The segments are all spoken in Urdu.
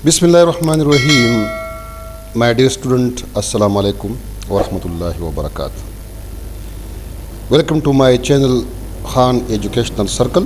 Bismillahirrahmanirrahim. My dear student, Assalamu alaikum wa rahmatullahi wa barakatuh. Welcome to my channel Khan Educational Circle.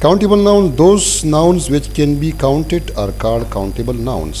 Countable noun, those nouns which can be counted are called countable nouns.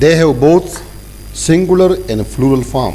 They have both singular and plural form.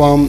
form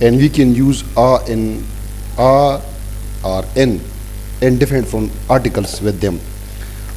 and we can use a or n and different from articles with them.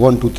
1 2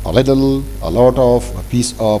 a little, a lot of, a piece of।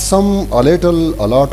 some, a little, a lot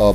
of,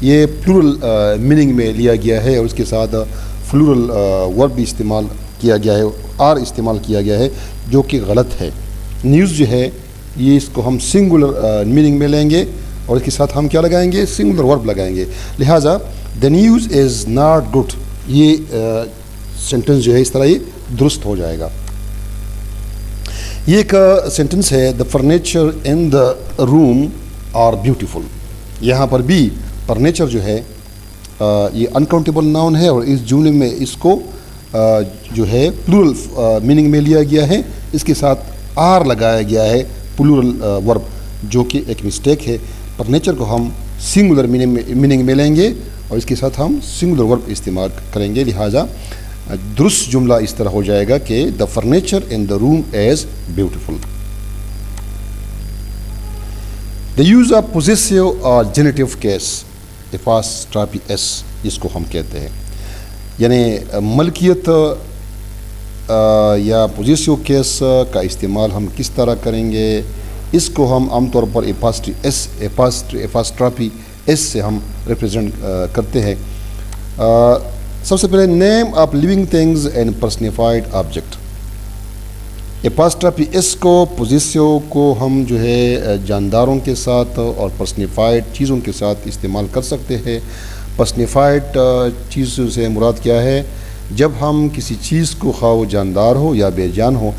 یہ پلورل میننگ میں لیا گیا ہے اور اس کے ساتھ فلورل ورب بھی استعمال کیا گیا ہے، آر استعمال کیا گیا ہے، جو کہ غلط ہے۔ نیوز جو ہے یہ اس کو ہم سنگولر میننگ میں لیں گے اور اس کے ساتھ ہم کیا لگائیں گے؟ سنگولر ورب لگائیں گے، لہٰذا the news is not good, یہ سینٹنس جو ہے اس طرح یہ درست ہو جائے گا۔ یہ ایک سینٹنس ہے the furniture in the room are beautiful, یہاں پر بھی فرنیچر جو ہے یہ انکاؤنٹیبل ناؤن ہے اور اس جملے میں اس کو جو ہے پلورل میننگ میں لیا گیا ہے، اس کے ساتھ آر لگایا گیا ہے پلورل ورب، جو کہ ایک مسٹیک ہے۔ فرنیچر کو ہم سنگولر میننگ میں لیں گے اور اس کے ساتھ ہم سنگولر ورب استعمال کریں گے، لہٰذا درست جملہ اس طرح ہو جائے گا کہ دا furniture in the room is beautiful. The use of possessive اور جینیٹیو کیس اپاسٹرافی ایس، جس کو ہم کہتے ہیں، یعنی ملکیت یا پوزیسو کیس کا استعمال ہم کس طرح کریں گے، اس کو ہم عام طور پر اپاسٹرافی ایس سے ہم ریپرزینٹ کرتے ہیں۔ سب سے پہلے name of living things and personified object, apostrophe S کو پوزیسو کو ہم جو ہے جانداروں کے ساتھ اور پرسنیفائڈ چیزوں کے ساتھ استعمال کر سکتے ہیں۔ پرسنیفائڈ چیز سے مراد کیا ہے؟ جب ہم کسی چیز کو خواہ وہ جاندار ہو یا بے جان ہو،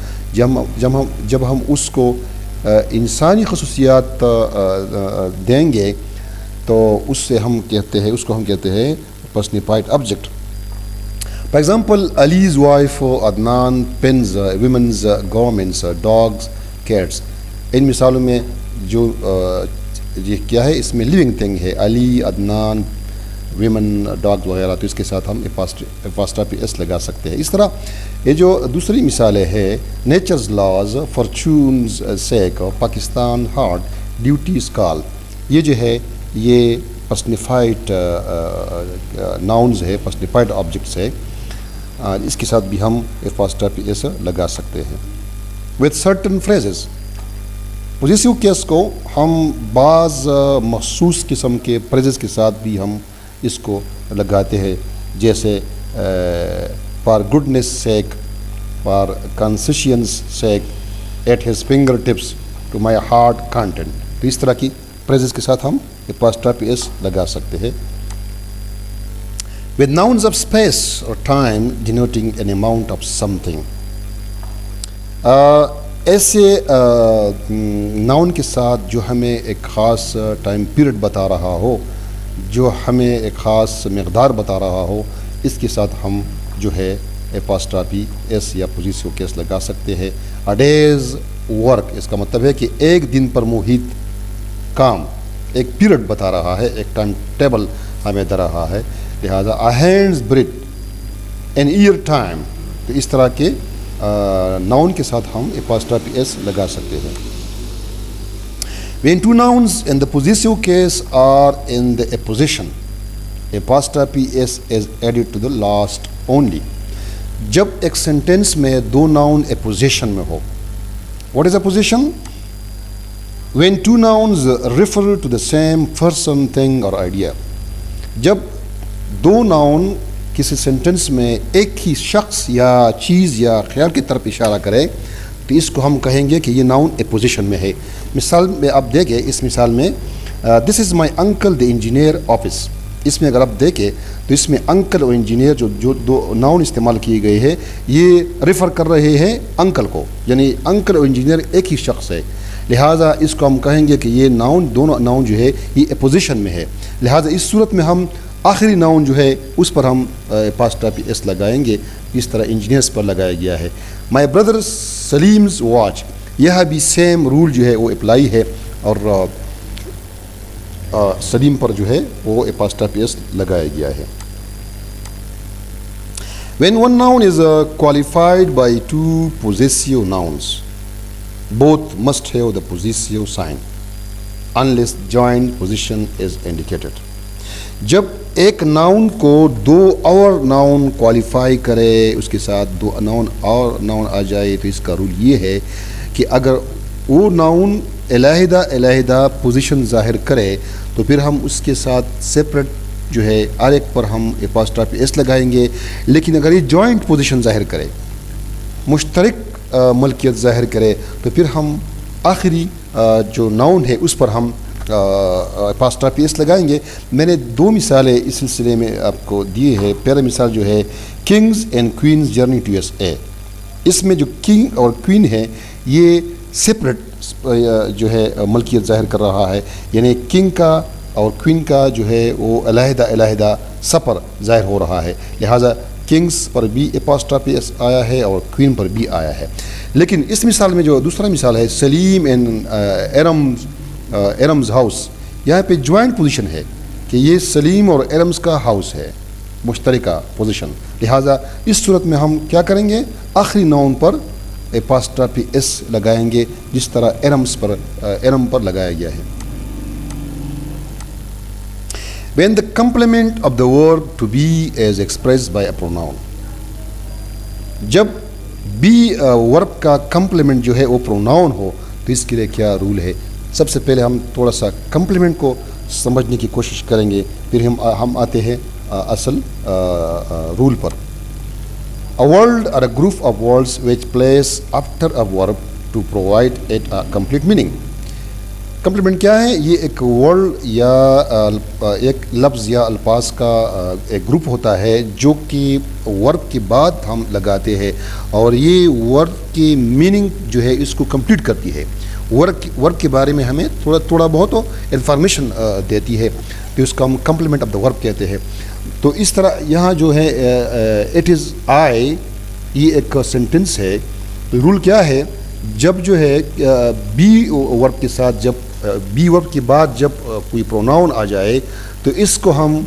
جب ہم اس کو انسانی خصوصیات دیں گے تو اس کو ہم کہتے ہیں personified object. For example Ali's wife, Adnan, pen's, women's, government's, dog's, cat's, ان مثالوں میں جو یہ کیا ہے، اس میں لیونگ تھنگ ہے، علی، عدنان، ویمن، ڈاگ وغیرہ، تو اس کے ساتھ ہم اپاسٹرافی ایس لگا سکتے ہیں۔ اس طرح یہ جو دوسری مثالیں ہے، نیچرز لاز، فارچونز سیک، پاکستان ہارٹ، ڈیوٹیز کال، یہ جو ہے یہ پرسنیفائڈ ناؤنز ہے، پرسنیفائڈ آبجیکٹس ہے، اس کے ساتھ بھی ہم اپاسٹرافی ایس لگا سکتے ہیں۔ With certain phrases, possessive case کو ہم بعض مخصوص قسم کے فریزز کے ساتھ بھی ہم اس کو لگاتے ہیں، جیسے for goodness sake, for conscience sake, at his finger tips, to my heart content, تو اس طرح کی فریزز کے ساتھ ہم اپاسٹرافی ایس لگا سکتے ہیں۔ with nouns of space or time denoting an amount of something، ایسے ناؤن کے ساتھ جو ہمیں ایک خاص ٹائم پیریڈ بتا رہا ہو، جو ہمیں ایک خاص مقدار بتا رہا ہو، اس کے ساتھ ہم جو ہے اپاسٹرافی ایس یا پوزیسو کیس لگا سکتے ہیں۔ a day's work، اس کا مطلب ہے کہ ایک دن پر محیط کام، ایک پیریڈ بتا رہا ہے، ایک ٹائم ٹیبل ہمیں دے رہا ہے، لہٰذا a hand's breadth an year time، تو اس طرح کے ناؤن کے ساتھ ہم اپاسٹرافی ایس لگا سکتے ہیں۔ when two nouns in the possessive case are in the apposition، apostrophe s is added to the last only، جب ایک سینٹینس میں دو ناؤن اپوزیشن میں ہو۔ what is apposition؟ when two nouns refer to the same person, thing or idea، جب دو ناؤن کسی سینٹینس میں ایک ہی شخص یا چیز یا خیال کی طرف اشارہ کرے تو اس کو ہم کہیں گے کہ یہ ناؤن اپوزیشن میں ہے۔ مثال میں آپ دیکھیں، اس مثال میں this is my uncle the engineer office, اس میں اگر آپ دیکھیں تو اس میں انکل اور انجینئر جو دو ناؤن استعمال کیے گئے ہیں، یہ ریفر کر رہے ہیں انکل کو، یعنی انکل اور انجینئر ایک ہی شخص ہے، لہٰذا اس کو ہم کہیں گے کہ یہ ناؤن، دونوں ناؤن جو ہے یہ اپوزیشن میں ہے، لہٰذا اس صورت میں ہم آخری ناؤن جو ہے اس پر ہم اپاسٹرافی ایس لگائیں گے، اس طرح انجینئرس پر لگایا گیا ہے۔ مائی بردر سلیمز واچ، یہ بھی سیم رول جو ہے وہ اپلائی ہے اور سلیم پر جو ہے وہ اپاسٹرافی ایس لگایا گیا ہے۔ when one noun is qualified by two possessive nouns، both must have the possessive sign unless joint position is indicated۔ جب ایک ناؤن کو دو اور ناؤن کوالیفائی کرے، اس کے ساتھ دو ناؤن اور ناؤن آ جائے، تو اس کا رول یہ ہے کہ اگر وہ ناؤن علیحدہ پوزیشن ظاہر کرے تو پھر ہم اس کے ساتھ سپریٹ جو ہے ہر ایک پر ہم اپاسٹرافی ایس لگائیں گے. لیکن اگر یہ جوائنٹ پوزیشن ظاہر کرے، مشترک ملکیت ظاہر کرے، تو پھر ہم آخری جو ناؤن ہے اس پر ہم اپاسٹرافی ایس لگائیں گے. میں نے 2 مثالیں اس سلسلے میں آپ کو دیے ہیں. پہلا مثال جو ہے kings and queens journey to USA. اس میں جو کنگ اور کوئن ہے یہ سپریٹ جو ہے ملکیت ظاہر کر رہا ہے، یعنی کنگ کا اور کوئن کا جو ہے وہ علیحدہ سفر ظاہر ہو رہا ہے. لہٰذا کنگز پر بھی اپاسٹرافی ایس آیا ہے اور کوئن پر بھی آیا ہے. لیکن اس مثال میں جو دوسرا مثال ہے سلیم اینڈ ایرمز ہاؤس، یہاں پہ جوائنٹ پوزیشن ہے کہ یہ سلیم اور ایرمز کا ہاؤس ہے، مشترکہ پوزیشن. لہٰذا اس صورت میں ہم کیا کریں گے؟ آخری ناؤن پر اپاسٹرافی ایس لگائیں گے جس طرح ایرم پر لگایا گیا ہے. When the complement of the verb to be is expressed by a pronoun. جب be verb کا کمپلیمنٹ جو ہے وہ پروناؤن ہو تو اس کے لیے کیا رول ہے؟ سب سے پہلے ہم تھوڑا سا کمپلیمنٹ کو سمجھنے کی کوشش کریں گے، پھر ہم آتے ہیں اصل رول پر. A word or a group of words which place after a verb to provide it a complete meaning. Complement کیا ہے؟ یہ ایک ورڈ یا ایک لفظ یا الفاظ کا ایک گروپ ہوتا ہے جو کہ ورب کے بعد ہم لگاتے ہیں اور یہ ورب کی میننگ جو ہے اس کو کمپلیٹ کرتی ہے. ورب کے بارے میں ہمیں تھوڑا بہت انفارمیشن دیتی ہے، تو اس کو ہم کمپلیمنٹ آف دا ورب کہتے ہیں. تو اس طرح یہاں جو ہے اٹ از آئی، یہ ایک سینٹنس ہے. رول کیا ہے؟ جب جو ہے بی ورب کے ساتھ، جب بی ورب کے بعد جب کوئی پروناؤن آ جائے تو اس کو ہم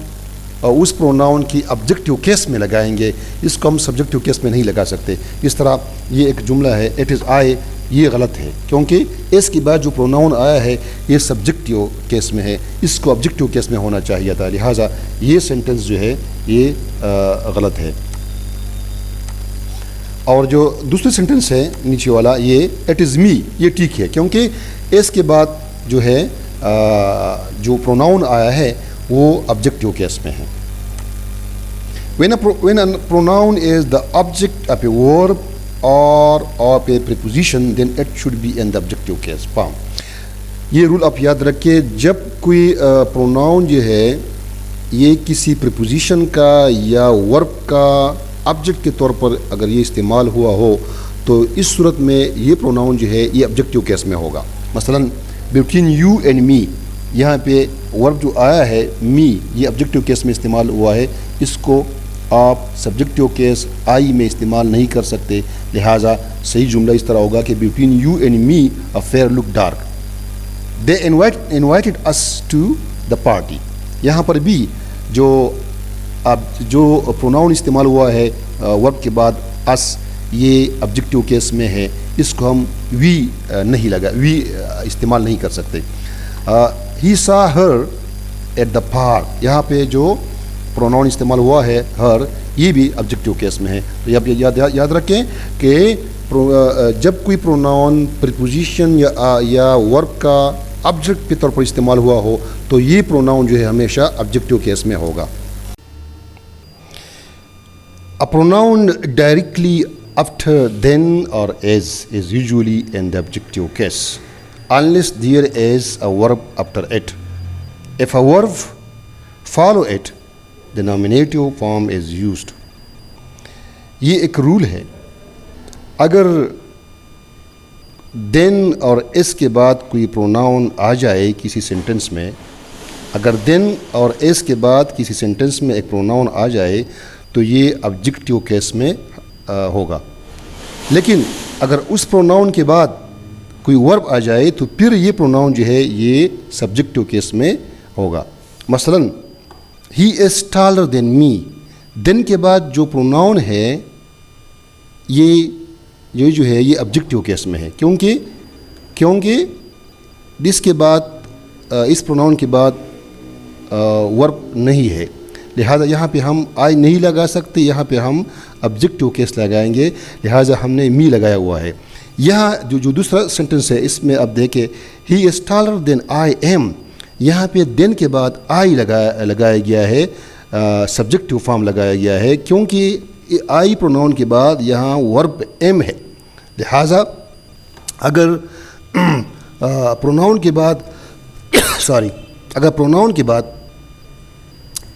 اس پروناؤن کی آبجیکٹیو کیس میں لگائیں گے، اس کو ہم سبجیکٹیو کیس میں نہیں لگا سکتے. اس طرح یہ ایک جملہ ہے اٹ از آئی، یہ غلط ہے کیونکہ اس کے بعد جو پروناؤن آیا ہے یہ سبجیکٹیو کیس میں ہے، اس کو آبجیکٹیو کیس میں ہونا چاہیے تھا. لہٰذا یہ سینٹنس جو ہے یہ غلط ہے. اور جو دوسری سینٹنس ہے نیچے والا یہ اٹ از می، یہ ٹھیک ہے کیونکہ اس کے بعد جو ہے جو پروناؤن آیا ہے وہ آبجیکٹیو کیس میں ہے. when a pronoun is the object of a verb or of a preposition then it should be in the objective case form. یہ رول آپ یاد رکھیں، جب کوئی پروناؤن جو ہے یہ کسی پریپوزیشن کا یا ورب کا آبجیکٹ کے طور پر اگر یہ استعمال ہوا ہو تو اس صورت میں یہ پروناؤن جو ہے یہ آبجیکٹیو کیس میں ہوگا. مثلاً بٹوین یو اینڈ می، یہاں پہ ورب جو آیا ہے می، یہ آبجیکٹیو کیس میں استعمال ہوا ہے، اس کو آپ سبجیکٹیو کیس آئی میں استعمال نہیں کر سکتے. لہٰذا صحیح جملہ اس طرح ہوگا کہ between you and me a fair look dark, they invited us to the party. یہاں پر بھی جو پروناؤن استعمال ہوا ہے ورب کے بعد اس، یہ آبجیکٹیو کیس میں ہے، اس کو ہم وی استعمال نہیں کر سکتے. ہی سا ہر ایٹ دا پارک، یہاں پہ جو پروناؤن استعمال ہوا ہے ہر، یہ بھی آبجیکٹیو کیس میں ہے. تو آپ یاد رکھیں کہ جب کوئی پروناؤن پریپوزیشن یا ورب کا آبجیکٹ کے طور پر استعمال ہوا ہو تو یہ پروناؤن جو ہے ہمیشہ آبجیکٹیو کیس میں ہوگا. A pronoun directly after then or is usually in the objective case unless there is a verb after it. If a verb follow it, the nominative form is used. یہ ایک رول ہے، اگر then اور اس کے بعد کوئی پروناؤن آ جائے کسی سینٹنس میں، اگر then اور اس کے بعد کسی سینٹنس میں ایک پروناؤن آ جائے تو یہ آبجیکٹیو کیس میں ہوگا. لیکن اگر اس پروناؤن کے بعد کوئی ورب آ جائے تو پھر یہ پروناؤن جو ہے یہ سبجیکٹیو کیس میں ہوگا. مثلاً ہی از ٹالر دین می، دین کے بعد جو پروناؤن ہے یہ جو ہے یہ آبجیکٹیو کیس میں ہے کیونکہ اس کے بعد اس پروناؤن کے بعد ورب نہیں ہے. لہٰذا یہاں پہ ہم آئی نہیں لگا سکتے، یہاں پہ ہم آبجیکٹیو کیس لگائیں گے. لہٰذا ہم نے می لگایا ہوا ہے. یہاں جو دوسرا سینٹنس ہے اس میں آپ دیکھیں ہی از ٹالر دین آئی ایم. یہاں پہ دین کے بعد آئی لگایا گیا ہے, سبجیکٹیو فارم لگایا گیا ہے, کیونکہ آئی پروناؤن کے بعد یہاں ورب ایم ہے. لہٰذا اگر پروناؤن کے بعد اگر پروناؤن کے بعد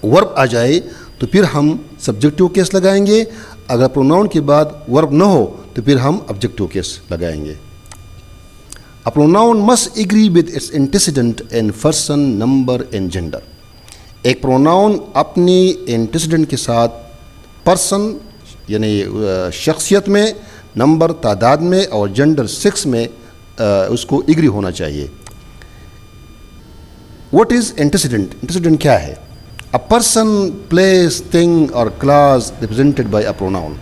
ورب آ جائے تو پھر ہم سبجیکٹیو کیس لگائیں گے. اگر پروناؤن کے بعد ورب نہ ہو تو پھر ہم آبجیکٹیو کیس لگائیں گے. A pronoun must agree with its antecedent in person, number and gender. ایک پروناؤن اپنی انٹیسیڈنٹ کے ساتھ پرسن یعنی شخصیت میں, نمبر تعداد میں, اور جنڈر سیکس میں اس کو ایگری ہونا چاہیے. What is antecedent? Antecedent کیا ہے؟ A person, place, thing or class represented by a pronoun.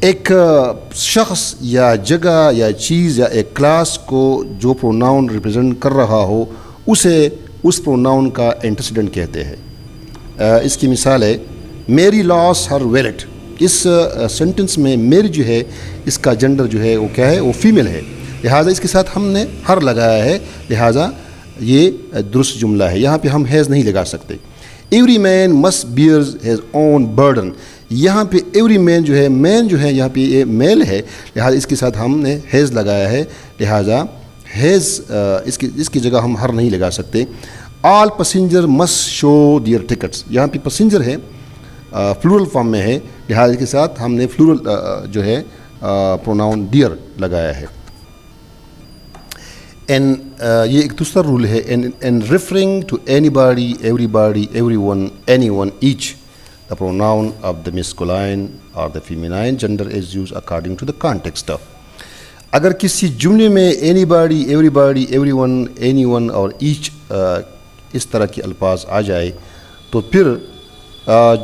ایک شخص یا جگہ یا چیز یا ایک کلاس کو جو پروناؤن ریپرزینٹ کر رہا ہو اسے اس پروناؤن کا انٹیسیڈنٹ کہتے ہیں. اس کی مثال ہے میری لاس ہر ویلٹ. اس سینٹنس میں میری جو ہے اس کا جنڈر جو ہے وہ کیا ہے, وہ فیمیل ہے. لہٰذا اس کے ساتھ ہم نے ہر لگایا ہے, لہٰذا یہ درست جملہ ہے. یہاں پہ ہم ہیز نہیں لگا سکتے. Every man must bears has own burden. یہاں پہ ایوری مین جو ہے, مین جو ہے یہاں پہ یہ میل ہے, لہٰذا اس کے ساتھ ہم نے ہیز لگایا ہے. لہٰذا ہیز اس کی جگہ ہم ہر نہیں لگا سکتے. All passenger must show their tickets. یہاں پہ پیسنجر ہے, فلورل فارم میں ہے, لہٰذا اس کے ساتھ ہم نے فلورل جو ہے پروناؤن ڈیئر لگایا ہے. یہ ایک دوسرا رول ہے. In referring to anybody, everybody, everyone, anyone, each, the pronoun of the masculine or the feminine gender is used according to the context of. اگر کسی جملے میں any body, everybody, everyone, any one اور ایچ اس طرح کے الفاظ آ جائے تو پھر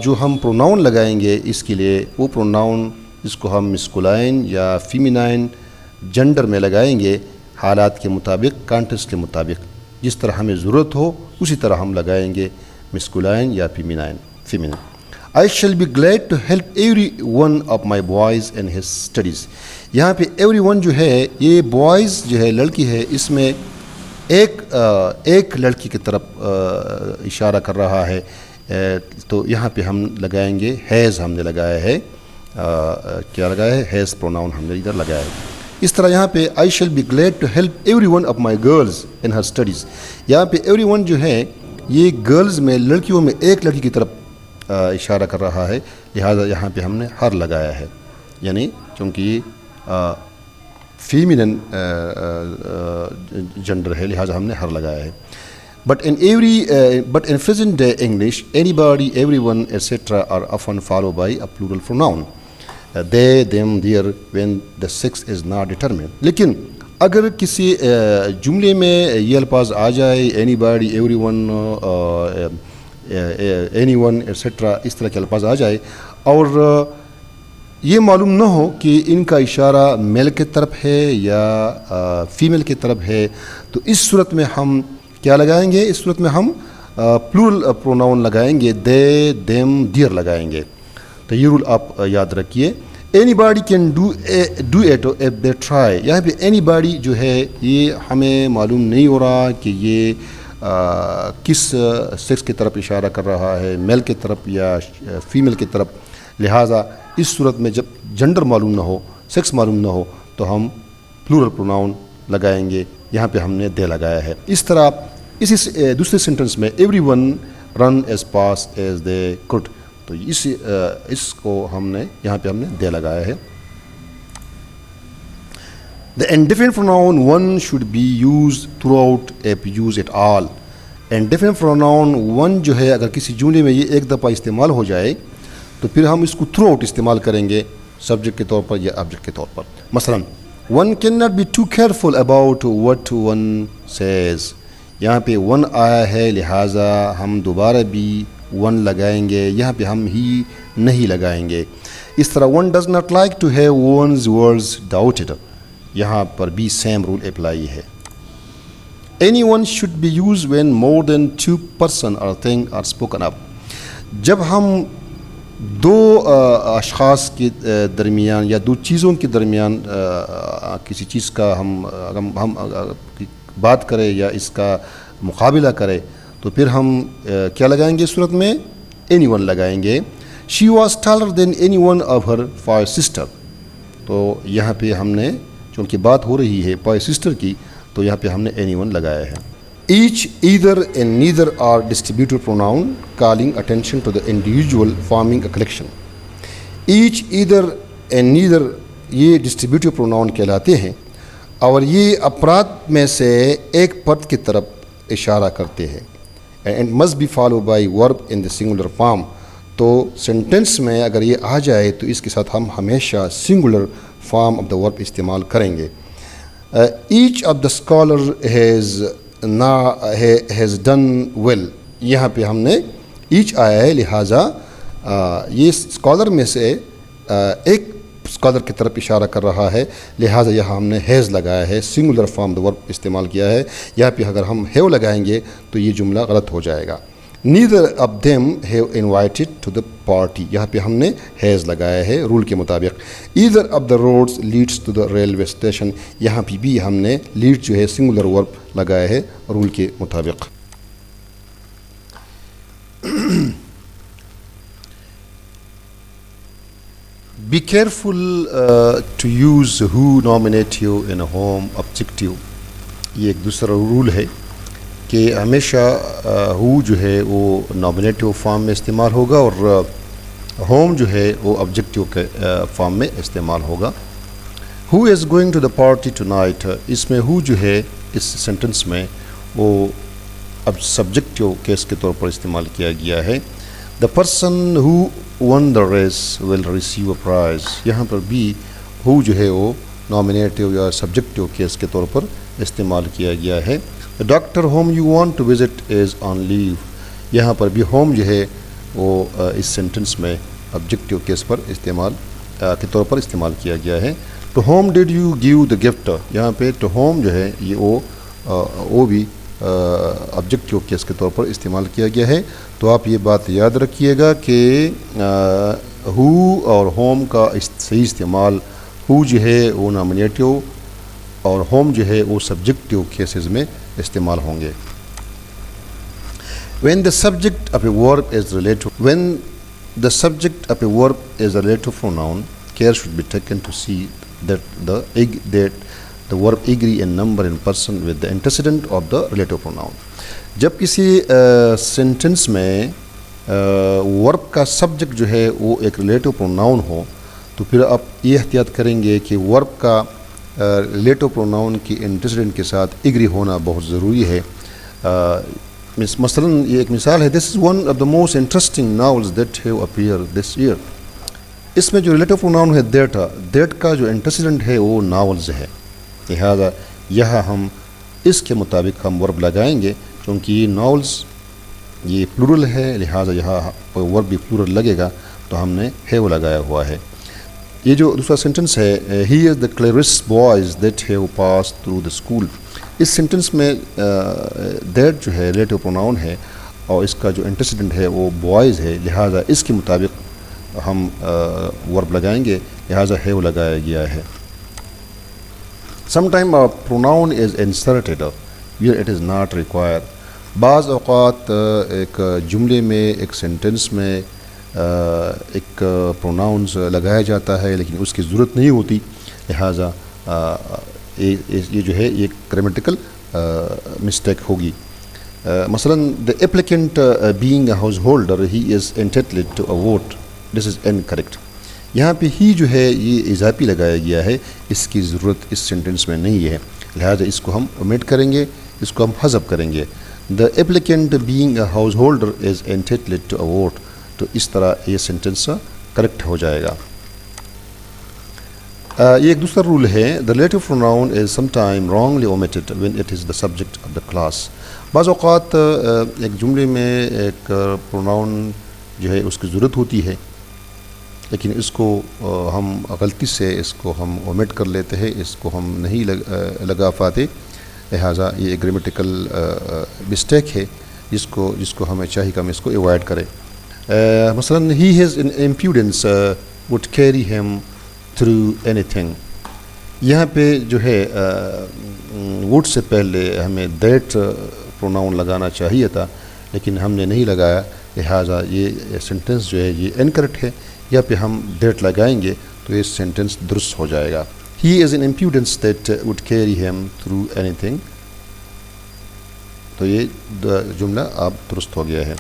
جو ہم پروناؤن لگائیں گے اس کے لیے وہ پروناؤن اس کو ہم مسکولائن یا فیمینائن جنڈر میں لگائیں گے حالات کے مطابق, کانٹیکسٹ کے مطابق. جس طرح ہمیں ضرورت ہو اسی طرح ہم لگائیں گے مسکولائن یا فیمینائن. I shall be glad to help every one of my boys in his studies. یہاں پہ ایوری ون جو ہے یہ بوائز جو ہے لڑکی ہے, اس میں ایک لڑکی کی طرف اشارہ کر رہا ہے, تو یہاں پہ ہم لگائیں گے ہیز. ہم نے لگایا ہے کیا لگایا ہے, ہیز پروناؤن ہم نے ادھر لگایا ہے. اس طرح یہاں پہ I shall be glad to help every one of my girls in her studies. یہاں پہ ایوری ون جو ہے یہ گرلز میں, لڑکیوں میں ایک لڑکی کی طرف اشارہ کر رہا ہے, لہٰذا یہاں پہ ہم نے ہر لگایا ہے. یعنی چونکہ فیمینن جنڈر ہے لہٰذا ہم نے ہر لگایا ہے. But in present day English, anybody, everyone, etc. are often followed by a plural pronoun. They, them, their, when the sex is not determined. لیکن اگر کسی جملے میں یہ الفاظ آ جائے anybody, everyone, anyone etcetera, اس طرح کے الفاظ آ جائے اور یہ معلوم نہ ہو کہ ان کا اشارہ میل کی طرف ہے یا فیمیل کی طرف ہے, تو اس صورت میں ہم کیا لگائیں گے؟ اس صورت میں ہم پلورل پروناؤن لگائیں گے, دے, دیم, دیئر لگائیں گے. تو یہ رول آپ یاد رکھیے. Anybody can do it if they try. یہاں پہ اینی باڈی جو ہے یہ ہمیں معلوم نہیں ہو رہا کہ یہ کس سیکس کی طرف اشارہ کر رہا ہے, میل کی طرف یا فیمیل کی طرف. لہٰذا اس صورت میں جب جنڈر معلوم نہ ہو, سیکس معلوم نہ ہو, تو ہم پلورل پروناؤن لگائیں گے. یہاں پہ ہم نے دے لگایا ہے. اس طرح اسی دوسرے سینٹنس میں everyone run as fast as they could, تو اس کو ہم نے یہاں پہ ہم نے دے لگایا ہے. The indefinite pronoun one should be used throughout if use at all. Indefinite pronoun one جو ہے اگر کسی جملے میں یہ ایک دفعہ استعمال ہو جائے تو پھر ہم اس کو تھرو آؤٹ استعمال کریں گے, سبجیکٹ کے طور پر یا آبجیکٹ کے طور پر. مثلا one cannot be too careful about what one says. یہاں پہ one آیا ہے لہٰذا ہم دوبارہ بھی one لگائیں گے, یہاں پہ ہم ہی نہیں لگائیں گے. اس طرح one does not like to have one's words doubted. یہاں پر بھی سیم رول اپلائی ہے. Anyone should be used when more than two person or thing are spoken of. جب ہم دو اشخاص کے درمیان یا دو چیزوں کے درمیان کسی چیز کا ہم بات کریں یا اس کا مقابلہ کریں تو پھر ہم کیا لگائیں گے صورت میں؟ اینی ون لگائیں گے. She was taller than any one of her 5 sister. تو یہاں پہ ہم نے چونکہ بات ہو رہی ہے 5 سسٹر کی تو یہاں پہ ہم نے اینی ون لگایا ہے. Each either and neither are distributive pronoun calling attention to the individual forming a collection. Each either and neither یہ ڈسٹریبیوٹیو پروناؤن کہلاتے ہیں اور یہ افراد میں سے ایک فرد کی طرف اشارہ کرتے ہیں. And must be follow by verb in the singular form. تو سینٹینس میں اگر یہ آ جائے تو اس کے ساتھ ہم ہمیشہ سنگولر فارم آف دا ورب استعمال کریں گے. Each of the scholar has done well. یہاں پہ ہم نے ایچ آیا ہے لہٰذا یہ اسکالر میں سے ایک اسکالر کی طرف اشارہ کر رہا ہے لہٰذا یہاں ہم نے ہیز لگایا ہے, سنگولر فارم دا ورب استعمال کیا ہے. یہاں پہ اگر ہم ہیو لگائیں گے تو یہ جملہ غلط ہو جائے گا. Neither of them have invited to the party. یہاں پہ ہم نے ہیز لگایا ہے رول کے مطابق. Either of the roads leads to the railway station. یہاں پہ بھی ہم نے لیڈ جو ہے سنگولر ورب لگایا ہے رول کے مطابق. Be careful to use who nominative in a home objective. یہ ایک دوسرا رول ہے کہ ہمیشہ ہو جو ہے وہ نامنیٹیو فارم میں استعمال ہوگا اور ہوم جو ہے وہ آبجیکٹیو کے فارم میں استعمال ہوگا. Who is going to the party tonight. اس میں ہو جو ہے اس سینٹنس میں وہ اب سبجیکٹیو کیس کے طور پر استعمال کیا گیا ہے. The person who won the race will receive a prize. یہاں پر بھی ہو جو ہے وہ نامنیٹیو یا سبجیکٹیو کیس کے طور پر استعمال کیا گیا ہے. The doctor whom you want to visit is on leave. یہاں پر بھی ہوم جو ہے وہ اس سینٹنس میں آبجیکٹیو کیس پر استعمال کے طور پر استعمال کیا گیا ہے. To whom did you give the gift. یہاں پہ ٹو ہوم جو ہے یہ وہ بھی آبجیکٹیو کیس کے طور پر استعمال کیا گیا ہے. تو آپ یہ بات یاد رکھیے گا کہ ہو اور ہوم کا صحیح استعمال ہو جو ہے وہ نامنیٹیو اور ہوم جو ہے وہ سبجیکٹیو کیسز میں استعمال ہوں گے. when the subject of a verb is a relative pronoun, care should be taken to see that the verb agree in number and person with the antecedent of the relative pronoun. جب کسی سینٹنس میں ورب کا سبجیکٹ جو ہے وہ ایک ریلیٹو پروناؤن ہو تو پھر آپ یہ احتیاط کریں گے کہ ورب کا ریلیٹو پروناؤن کی انٹیسیڈنٹ کے ساتھ ایگری ہونا بہت ضروری ہے. مثلا یہ ایک مثال ہے. This is one of the most interesting novels that have appear this year. اس میں جو ریلیٹو پروناؤن ہے دیٹ کا جو انٹیسیڈنٹ ہے وہ ناولز ہے. لہذا یہاں ہم اس کے مطابق ہم ورب لگائیں گے کیونکہ یہ ناولز یہ پلورل ہے لہٰذا یہاں ورب بھی پلورل لگے گا تو ہم نے ہیو لگایا ہوا ہے. یہ جو دوسرا سینٹنس ہے he is the cleverest boys that have pass through the school. اس سینٹنس میں دیٹ جو ہے ریلیٹو پروناؤن ہے اور اس کا جو انٹیسیڈنٹ ہے وہ بوائز ہے لہٰذا اس کے مطابق ہم ورب لگائیں گے لہٰذا ہیو لگایا گیا ہے. Sometime a pronoun is inserted where it is not required. بعض اوقات ایک جملے میں ایک سینٹنس میں ایک پروناؤنز لگایا جاتا ہے لیکن اس کی ضرورت نہیں ہوتی لہٰذا یہ جو ہے یہ گرامیٹیکل مسٹیک ہوگی. مثلا the applicant being a householder he is entitled to a vote. This is incorrect. یہاں پہ ہی جو ہے یہ اضافی لگایا گیا ہے اس کی ضرورت اس سینٹنس میں نہیں ہے لہٰذا اس کو ہم اومٹ کریں گے اس کو ہم حذف کریں گے. The applicant being a householder is entitled to a vote. تو اس طرح یہ سینٹنس کریکٹ ہو جائے گا. یہ ایک دوسرا رول ہے. The relative pronoun is sometime wrongly omitted when it is the subject of the clause. بعض اوقات ایک جملے میں ایک پروناؤن جو ہے اس کی ضرورت ہوتی ہے لیکن اس کو ہم غلطی سے اس کو ہم اومٹ کر لیتے ہیں اس کو ہم نہیں لگا پاتے لہٰذا یہ گرامیٹیکل مسٹیک ہے جس کو ہمیں چاہیے کہ ہم اس کو ایوائڈ کریں. مثلاً he has an impudence would carry him through anything. یہاں پہ جو ہے would سے پہلے ہمیں that پروناؤن لگانا چاہیے تھا لیکن ہم نے نہیں لگایا، لہٰذا یہ سینٹنس جو ہے یہ انکریکٹ ہے. یہاں پہ ہم that لگائیں گے تو یہ سینٹنس درست ہو جائے گا. He is an impudence that would carry him through anything. تو یہ جملہ اب درست ہو گیا ہے.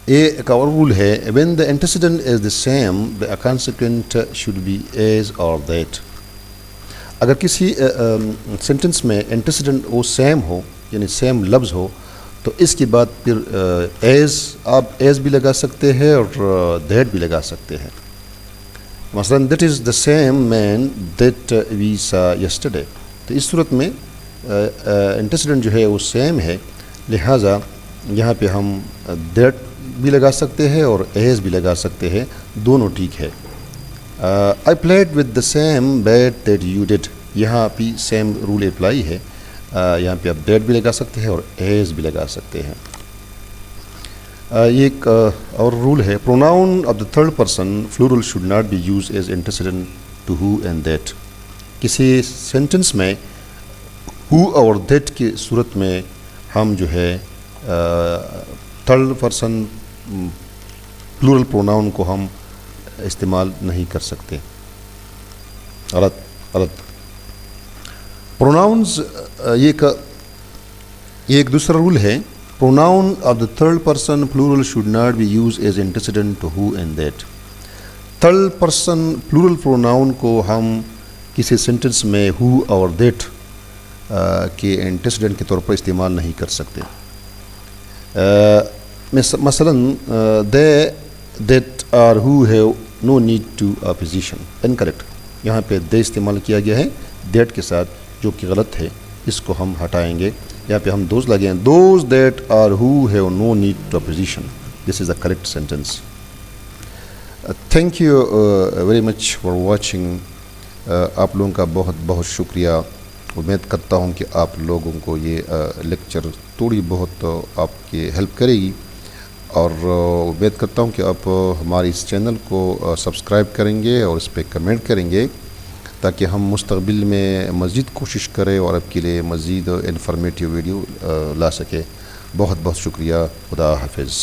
ایک اور رول ہے when the antecedent is the same the consequent should be as or that. اگر کسی سینٹنس میں انٹیسیڈنٹ وہ سیم ہو یعنی سیم لفظ ہو تو اس کے بعد پھر ایز آپ ایز بھی لگا سکتے ہیں اور دیٹ بھی لگا سکتے ہیں. مثلاً that is the same man that we saw yesterday. تو اس صورت میں انٹیسیڈنٹ جو ہے وہ سیم ہے، لہٰذا یہاں پہ ہم دیٹ بھی لگا سکتے ہیں اور ایز بھی لگا سکتے ہیں، دونوں ٹھیک ہے. I played with the same bat that you did. یہاں بھی سیم رول اپلائی ہے، یہاں پہ آپ دیٹ بھی لگا سکتے ہیں اور ایز بھی لگا سکتے ہیں. یہ ایک اور رول ہے pronoun of the third person plural should not be use as antecedent to who and that. کسی سینٹنس میں ہو اور دیٹ کی صورت میں ہم جو ہے تھرڈ پرسن پلورل پروناؤن کو ہم استعمال نہیں کر سکتے. غلط. پروناؤنز یہ ایک دوسرا رول ہے pronoun of the third person plural should not be use as antecedent to who and that. Third person plural pronoun کو ہم کسی سینٹنس میں ہو اور دیٹ کے انٹیسیڈنٹ کے طور پر استعمال نہیں کر سکتے. مثلاً they that are who have no need to opposition. Incorrect. یہاں پہ دے استعمال کیا گیا ہے دیٹ کے ساتھ جو کہ غلط ہے، اس کو ہم ہٹائیں گے. یہاں پہ ہم دوز لگیں those that are who have no need to opposition. This is the correct sentence. Thank you very much for watching. آپ لوگوں کا بہت بہت شکریہ. امید کرتا ہوں کہ آپ لوگوں کو یہ لیکچر تھوڑی بہت آپ کی ہیلپ کرے گی، اور امید کرتا ہوں کہ آپ ہمارے اس چینل کو سبسکرائب کریں گے اور اس پہ کمنٹ کریں گے تاکہ ہم مستقبل میں مزید کوشش کریں اور آپ کے لیے مزید انفارمیٹیو ویڈیو لا سکیں. بہت بہت شکریہ. خدا حافظ.